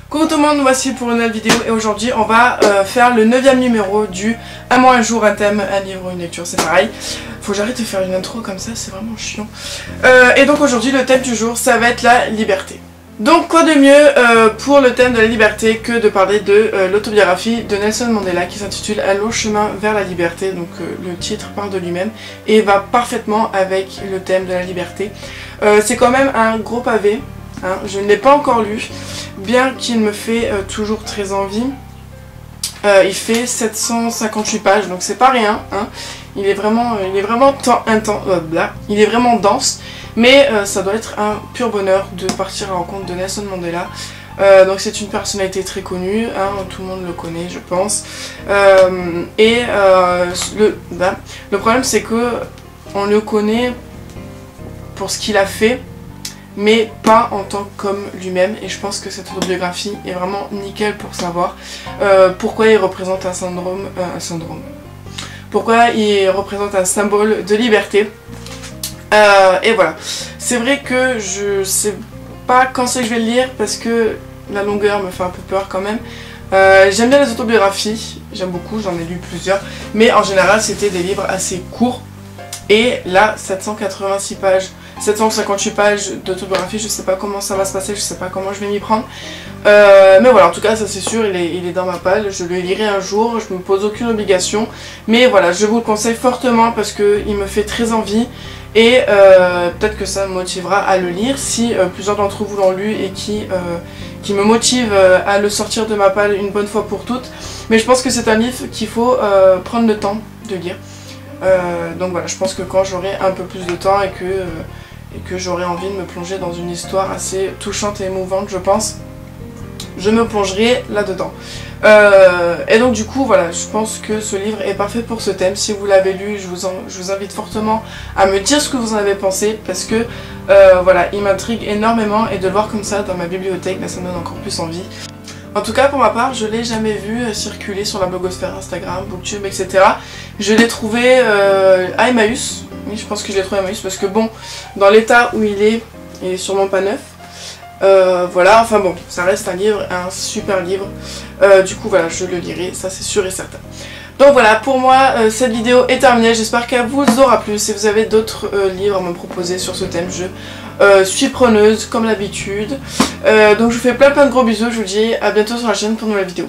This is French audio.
Coucou tout le monde, voici pour une nouvelle vidéo et aujourd'hui on va faire le 9e numéro du Un mois, un jour, un thème, un livre, une lecture, c'est pareil. Faut que j'arrête de faire une intro comme ça, c'est vraiment chiant. Et donc aujourd'hui le thème du jour ça va être la liberté. Donc quoi de mieux pour le thème de la liberté que de parler de l'autobiographie de Nelson Mandela qui s'intitule Un long chemin vers la liberté. Donc le titre parle de lui-même et va parfaitement avec le thème de la liberté. C'est quand même un gros pavé, hein. Je ne l'ai pas encore lu, bien qu'il me fait toujours très envie. Il fait 758 pages, donc c'est pas rien, hein. Il est vraiment il est vraiment dense, mais ça doit être un pur bonheur de partir à la rencontre de Nelson Mandela. Donc c'est une personnalité très connue, hein, tout le monde le connaît je pense. Le problème c'est que on le connaît pour ce qu'il a fait, mais pas en tant qu'homme lui-même, et je pense que cette autobiographie est vraiment nickel pour savoir pourquoi il représente un syndrome, pourquoi il représente un symbole de liberté. Et voilà, c'est vrai que je sais pas quand c'est que je vais le lire parce que la longueur me fait un peu peur quand même. J'aime bien les autobiographies, j'aime beaucoup, j'en ai lu plusieurs, mais en général c'était des livres assez courts. Et là, 786 pages, 758 pages d'autobiographie, je sais pas comment ça va se passer, je sais pas comment je vais m'y prendre. Mais voilà, en tout cas, ça c'est sûr, il est dans ma palle, je le lirai un jour, je me pose aucune obligation. Mais voilà, je vous le conseille fortement parce qu'il me fait très envie. Et peut-être que ça me motivera à le lire si plusieurs d'entre vous l'ont lu et qui me motive à le sortir de ma palle une bonne fois pour toutes. Mais je pense que c'est un livre qu'il faut prendre le temps de lire. Donc voilà, je pense que quand j'aurai un peu plus de temps et que j'aurai envie de me plonger dans une histoire assez touchante et émouvante, je pense, je me plongerai là-dedans. Et donc du coup, voilà, je pense que ce livre est parfait pour ce thème. Si vous l'avez lu, je vous invite fortement à me dire ce que vous en avez pensé, parce que voilà, il m'intrigue énormément, et de le voir comme ça dans ma bibliothèque, là, ça me donne encore plus envie. En tout cas pour ma part, je l'ai jamais vu circuler sur la blogosphère, Instagram, Booktube, etc. Je l'ai trouvé à Emmaüs. Oui, je pense que je l'ai trouvé à Emmaüs parce que bon, dans l'état où il est sûrement pas neuf. Voilà, enfin bon, ça reste un livre, un super livre. Du coup voilà, je le lirai, ça c'est sûr et certain. Donc voilà, pour moi, cette vidéo est terminée. J'espère qu'elle vous aura plu. Si vous avez d'autres livres à me proposer sur ce thème, je suis preneuse comme d'habitude. Donc je vous fais plein de gros bisous. Je vous dis à bientôt sur la chaîne pour une nouvelle vidéo.